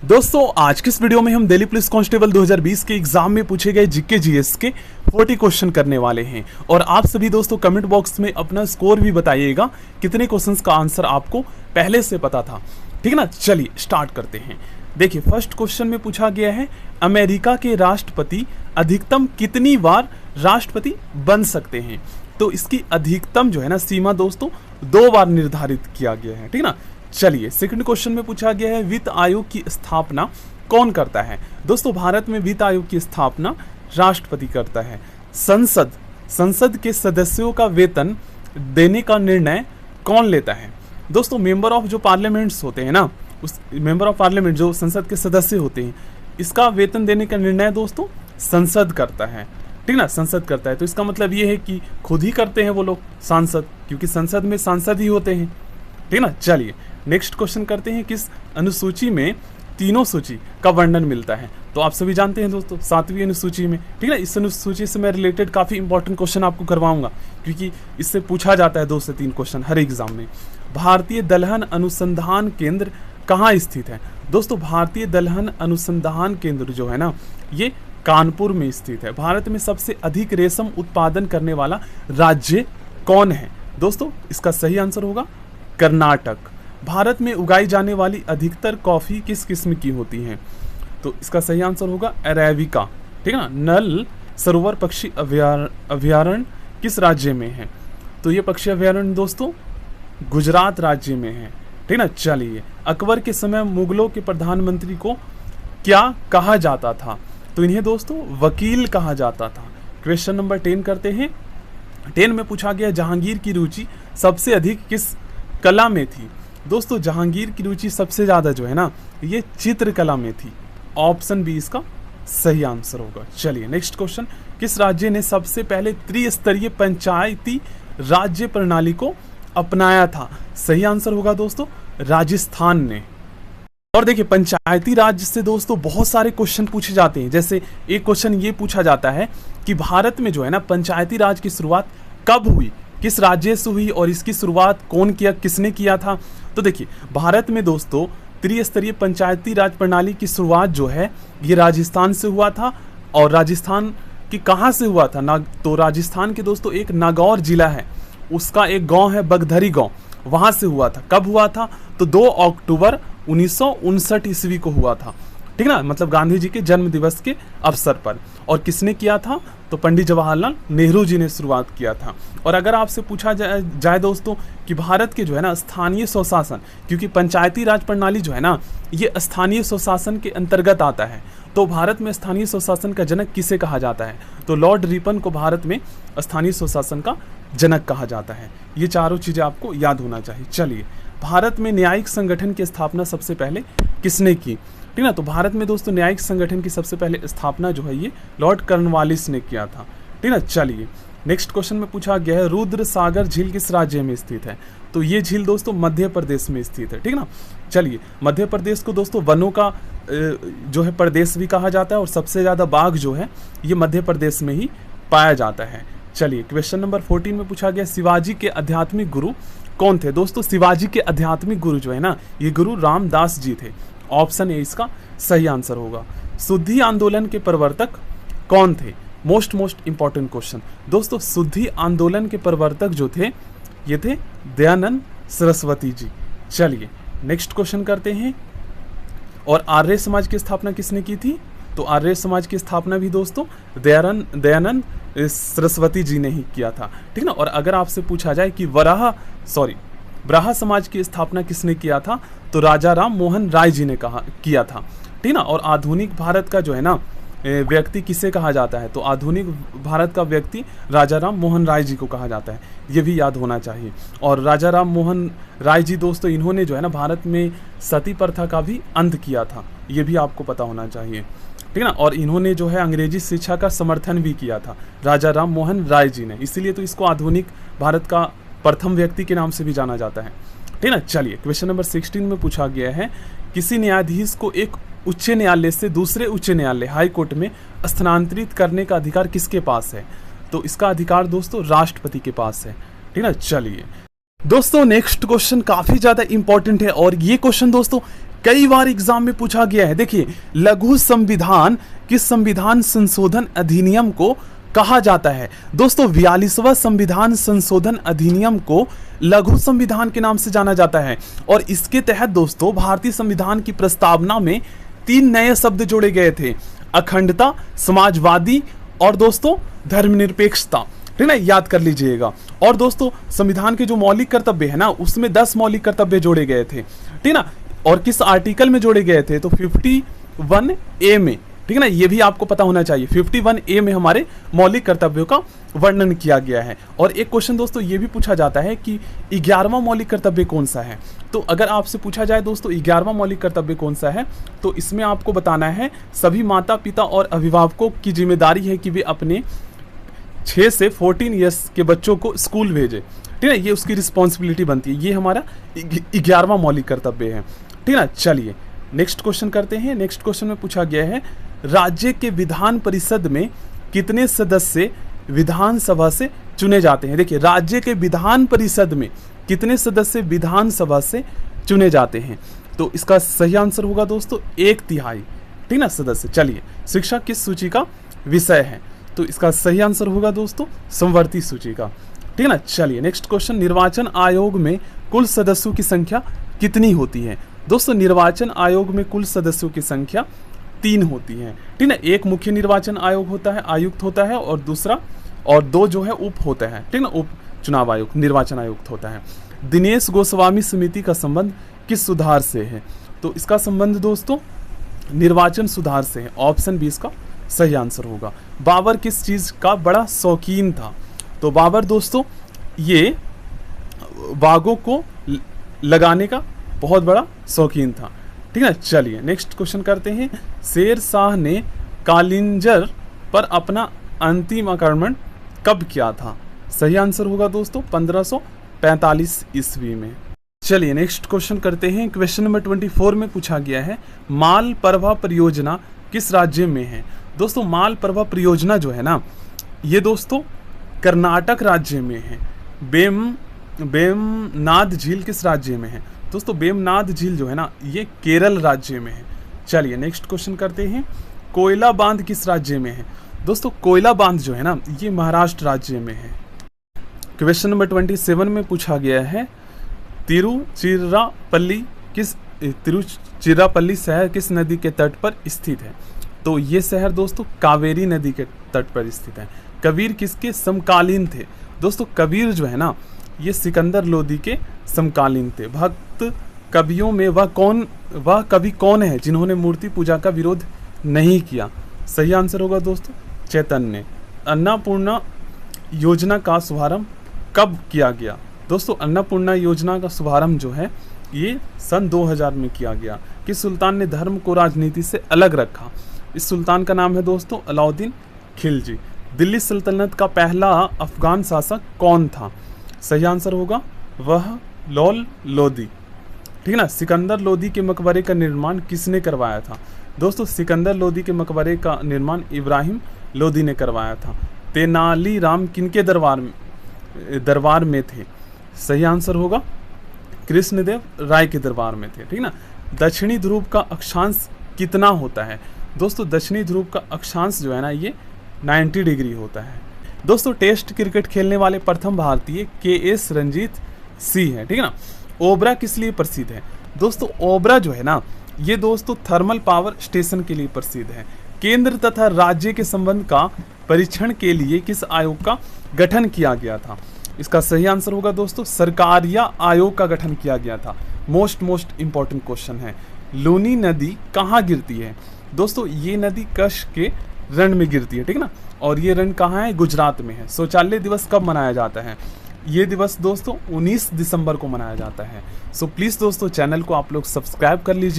दोस्तों आज के इस वीडियो में हम दिल्ली पुलिस कांस्टेबल 2020 के एग्जाम में पूछे गए जीके जीएस के 40 क्वेश्चन करने वाले हैं। और आप सभी दोस्तों कमेंट बॉक्स में अपना स्कोर भी बताइएगा कितने क्वेश्चंस का आंसर आपको पहले से पता था। ठीक है ना, चलिए स्टार्ट करते हैं। देखिए फर्स्ट क्वेश्चन में पूछा गया है अमेरिका के राष्ट्रपति अधिकतम कितनी बार राष्ट्रपति बन सकते हैं। तो इसकी अधिकतम जो है ना सीमा दोस्तों 2 बार निर्धारित किया गया है। ठीक है ना, चलिए सेकंड क्वेश्चन में पूछा गया है वित्त आयोग की स्थापना कौन करता है। दोस्तों भारत में वित्त आयोग की स्थापना राष्ट्रपति करता है। संसद के सदस्यों का वेतन देने का निर्णय कौन लेता है। दोस्तों मेंबर ऑफ जो पार्लियामेंट्स होते हैं ना, उस मेंबर ऑफ पार्लियामेंट जो संसद के सदस्य होते हैं, इसका वेतन देने का निर्णय दोस्तों संसद करता है। ठीक ना, संसद करता है। तो इसका मतलब ये है कि खुद ही करते हैं वो लोग सांसद, क्योंकि संसद में सांसद ही होते हैं। ठीक ना, चलिए नेक्स्ट क्वेश्चन करते हैं किस अनुसूची में तीनों सूची का वर्णन मिलता है। तो आप सभी जानते हैं दोस्तों 7वीं अनुसूची में। ठीक है, इस अनुसूची से मैं रिलेटेड काफी इंपॉर्टेंट क्वेश्चन आपको करवाऊंगा, क्योंकि इससे पूछा जाता है 2 से 3 क्वेश्चन हर एग्जाम में। भारतीय दलहन अनुसंधान केंद्र कहाँ स्थित है। दोस्तों भारतीय दलहन अनुसंधान केंद्र जो है ना, ये कानपुर में स्थित है। भारत में सबसे अधिक रेशम उत्पादन करने वाला राज्य कौन है। दोस्तों इसका सही आंसर होगा कर्नाटक। भारत में उगाई जाने वाली अधिकतर कॉफी किस किस्म की होती है। तो इसका सही आंसर होगा अरेबिका। ठीक है ना, नल सरोवर पक्षी अभयारण्य किस राज्य में है। तो ये पक्षी अभयारण्य दोस्तों गुजरात राज्य में है। ठीक है ना, चलिए अकबर के समय मुगलों के प्रधानमंत्री को क्या कहा जाता था। तो इन्हें दोस्तों वकील कहा जाता था। क्वेश्चन नंबर 10 करते हैं। 10 में पूछा गया जहांगीर की रुचि सबसे अधिक किस कला में थी। दोस्तों जहांगीर की रुचि सबसे ज्यादा जो है ना, ये चित्रकला में थी। ऑप्शन बी इसका सही आंसर होगा। चलिए नेक्स्ट क्वेश्चन, किस राज्य ने सबसे पहले त्रिस्तरीय पंचायती राज्य प्रणाली को अपनाया था। सही आंसर होगा दोस्तों राजस्थान ने। और देखिए पंचायती राज से दोस्तों बहुत सारे क्वेश्चन पूछे जाते हैं। जैसे एक क्वेश्चन ये पूछा जाता है कि भारत में जो है ना पंचायती राज की शुरुआत कब हुई, किस राज्य से हुई और इसकी शुरुआत कौन किया, किसने किया था। तो देखिए भारत में दोस्तों त्रिस्तरीय पंचायती राज प्रणाली की शुरुआत जो है ये राजस्थान से हुआ था। और राजस्थान की कहाँ से हुआ था ना, तो राजस्थान के दोस्तों एक नागौर जिला है, उसका एक गांव है बगधरी गांव, वहां से हुआ था। कब हुआ था, तो 2 अक्टूबर 1959 ईस्वी को हुआ था। ठीक ना, मतलब गांधी जी के जन्म दिवस के अवसर पर। और किसने किया था, तो पंडित जवाहरलाल नेहरू जी ने शुरुआत किया था। और अगर आपसे पूछा जाए दोस्तों कि भारत के जो है ना स्थानीय स्वशासन, क्योंकि पंचायती राज प्रणाली जो है ना ये स्थानीय स्वशासन के अंतर्गत आता है, तो भारत में स्थानीय स्वशासन का जनक किसे कहा जाता है। तो लॉर्ड रिपन को भारत में स्थानीय स्वशासन का जनक कहा जाता है। ये चारों चीजें आपको याद होना चाहिए। चलिए भारत में न्यायिक संगठन की स्थापना सबसे पहले किसने की। ठीक ना, तो भारत में दोस्तों न्यायिक संगठन की सबसे पहले स्थापना जो है ये लॉर्ड कॉर्नवालिस ने किया था। ठीक ना, चलिए नेक्स्ट क्वेश्चन में पूछा गया है रुद्र सागर झील किस राज्य में स्थित है। तो ये झील दोस्तों मध्य प्रदेश में स्थित है। ठीक ना, चलिए मध्य प्रदेश को दोस्तों वनों का जो है प्रदेश भी कहा जाता है, और सबसे ज्यादा बाघ जो है ये मध्य प्रदेश में ही पाया जाता है। चलिए क्वेश्चन नंबर 14 में पूछा गया शिवाजी के आध्यात्मिक गुरु कौन थे। दोस्तों शिवाजी के आध्यात्मिक गुरु जो है ना ये गुरु रामदास जी थे। ऑप्शन ए इसका सही आंसर होगा। शुद्धि आंदोलन के प्रवर्तक कौन थे। मोस्ट इंपॉर्टेंट क्वेश्चन दोस्तों, शुद्धि आंदोलन के प्रवर्तक जो थे ये थे दयानंद सरस्वती जी। चलिए नेक्स्ट क्वेश्चन करते हैं। और आर्य समाज की स्थापना किसने की थी। तो आर्य समाज की स्थापना भी दोस्तों दयानंद सरस्वती जी ने ही किया था। ठीक ना, और अगर आपसे पूछा जाए कि ब्राह्मण समाज की स्थापना किसने किया था, तो राजा राम मोहन राय जी ने किया था। ठीक ना, और आधुनिक भारत का जो है ना व्यक्ति किसे कहा जाता है, तो आधुनिक भारत का व्यक्ति राजा राम मोहन राय जी को कहा जाता है। ये भी याद होना चाहिए। और राजा राम मोहन राय जी दोस्तों इन्होंने जो है ना भारत में सती प्रथा का भी अंत किया था, ये भी आपको पता होना चाहिए। ठीक ना, और इन्होंने जो है अंग्रेजी शिक्षा का समर्थन भी किया था राजा राम मोहन राय जी ने, इसीलिए तो इसको आधुनिक भारत का प्रथम व्यक्ति के नाम से भी जाना जाता है। ठीक ना, चलिए क्वेश्चन नंबर 16 में पूछा गया है किसी न्यायाधीश को एक उच्च न्यायालय से दूसरे उच्च न्यायालय हाई कोर्ट में स्थानांतरित करने का अधिकार किसके पास है। तो इसका अधिकार दोस्तों राष्ट्रपति के पास है। ठीक ना, चलिए दोस्तों नेक्स्ट क्वेश्चन काफी ज्यादा इंपॉर्टेंट है और ये क्वेश्चन दोस्तों कई बार एग्जाम में पूछा गया है। देखिए, लघु संविधान किस संविधान संशोधन अधिनियम को कहा जाता है? दोस्तों 42वां संविधान संशोधन अधिनियम को लघु संविधान के नाम से जाना जाता है और इसके तहत दोस्तों भारतीय संविधान की प्रस्तावना में 3 नए शब्द जोड़े गए थे, अखंडता, समाजवादी और दोस्तों धर्मनिरपेक्षता। ठीक है, याद कर लीजिएगा। और दोस्तों संविधान के जो मौलिक कर्तव्य है ना, उसमें 10 मौलिक कर्तव्य जोड़े गए थे। ठीक ना, और किस आर्टिकल में जोड़े गए थे? तो 51A में। ठीक है ना, ये भी आपको पता होना चाहिए। 51A में हमारे मौलिक कर्तव्यों का वर्णन किया गया है। और एक क्वेश्चन दोस्तों ये भी पूछा जाता है कि 11वां मौलिक कर्तव्य कौन सा है? तो अगर आपसे पूछा जाए दोस्तों 11वां मौलिक कर्तव्य कौन सा है, तो इसमें आपको बताना है सभी माता पिता और अभिभावकों की जिम्मेदारी है कि वे अपने 6 से 14 ईयर्स के बच्चों को स्कूल भेजे। ठीक है, ये उसकी रिस्पॉन्सिबिलिटी बनती है। ये हमारा 11वां मौलिक कर्तव्य है। ठीक है ना, चलिए नेक्स्ट क्वेश्चन करते हैं। नेक्स्ट क्वेश्चन में पूछा गया है, राज्य के विधान परिषद में कितने सदस्य विधानसभा से चुने जाते हैं? देखिए, राज्य के विधान परिषद में कितने सदस्य विधानसभा से चुने जाते हैं? तो इसका सही आंसर होगा दोस्तों 1/3। ठीक ना सदस्य। चलिए, शिक्षा किस सूची का विषय है? तो इसका सही आंसर होगा दोस्तों समवर्ती सूची का। ठीक है ना, चलिए नेक्स्ट क्वेश्चन, निर्वाचन आयोग में कुल सदस्यों की संख्या कितनी होती है? दोस्तों निर्वाचन आयोग में कुल सदस्यों की संख्या 3 होती है। ठीक है, एक मुख्य निर्वाचन आयोग होता है, आयुक्त होता है, और दूसरा और 2 जो है उप होता है। ठीक है ना, उप चुनाव आयोग निर्वाचन आयुक्त होता है। दिनेश गोस्वामी समिति का संबंध किस सुधार से है? तो इसका संबंध दोस्तों निर्वाचन सुधार से है। ऑप्शन 20 का सही आंसर होगा। बाबर किस चीज का बड़ा शौकीन था? तो बाबर दोस्तों ये बागों को लगाने का बहुत बड़ा शौकीन था। ठीक है, चलिए नेक्स्ट क्वेश्चन करते हैं। शेर शाह ने कालिंजर पर अपना अंतिम आक्रमण कब किया था? सही आंसर होगा दोस्तों 1545 ईस्वी में। चलिए नेक्स्ट क्वेश्चन करते हैं। क्वेश्चन नंबर 24 में पूछा गया है, मालप्रभा परियोजना किस राज्य में है? दोस्तों मालप्रभा परियोजना जो है ना, ये दोस्तों कर्नाटक राज्य में है। वेमनाद झील किस राज्य में है? दोस्तों वेमनाद झील जो है ना, ये केरल राज्य में है। चलिए नेक्स्ट क्वेश्चन करते हैं। कोयला बांध किस राज्य में है? दोस्तों कोयला बांध जो है ना, ये महाराष्ट्र राज्य में है। क्वेश्चन नंबर 27 में पूछा गया है, तिरुचिरापल्ली शहर किस नदी के तट पर स्थित है? तो ये शहर दोस्तों कावेरी नदी के तट पर स्थित है। कबीर किसके समकालीन थे? दोस्तों कबीर जो है ना, ये सिकंदर लोदी के समकालीन थे। भक्त कवियों में वह कवि कौन है जिन्होंने मूर्ति पूजा का विरोध नहीं किया? सही आंसर होगा दोस्तों चैतन्य। अन्नपूर्णा योजना का शुभारंभ कब किया गया? दोस्तों अन्नपूर्णा योजना का शुभारंभ जो है ये सन 2000 में किया गया। किस सुल्तान ने धर्म को राजनीति से अलग रखा? इस सुल्तान का नाम है दोस्तों अलाउद्दीन खिलजी। दिल्ली सल्तनत का पहला अफगान शासक कौन था? सही आंसर होगा वह लौल लोदी। ठीक है ना, सिकंदर लोदी के मकबरे का निर्माण किसने करवाया था? दोस्तों सिकंदर लोदी के मकबरे का निर्माण इब्राहिम लोदी ने करवाया था। तेनालीराम किनके दरबार में थे? सही आंसर होगा कृष्णदेव राय के दरबार में थे। ठीक ना, दक्षिणी ध्रुव का अक्षांश कितना होता है? दोस्तों दक्षिणी ध्रुव का अक्षांश जो है ना, ये 90 डिग्री होता है। दोस्तों टेस्ट क्रिकेट खेलने वाले प्रथम भारतीय KS रंजीत सिंह है। ठीक है ना, ओबरा किस लिए प्रसिद्ध है? दोस्तों ओबरा जो है ना, ये दोस्तों थर्मल पावर स्टेशन के लिए प्रसिद्ध है। केंद्र तथा राज्य के संबंध का परीक्षण के लिए किस आयोग का गठन किया गया था? इसका सही आंसर होगा दोस्तों सरकारिया आयोग का गठन किया गया था। मोस्ट इंपॉर्टेंट क्वेश्चन है। लूनी नदी कहाँ गिरती है? दोस्तों ये नदी कच्छ के रण में गिरती है। ठीक है ना, और ये रण कहाँ है? गुजरात में है। शौचालय दिवस कब मनाया जाता है? ये दिवस दोस्तों 19 दिसंबर को मनाया जाता है। सो प्लीज़ दोस्तों चैनल को आप लोग सब्सक्राइब कर लीजिए।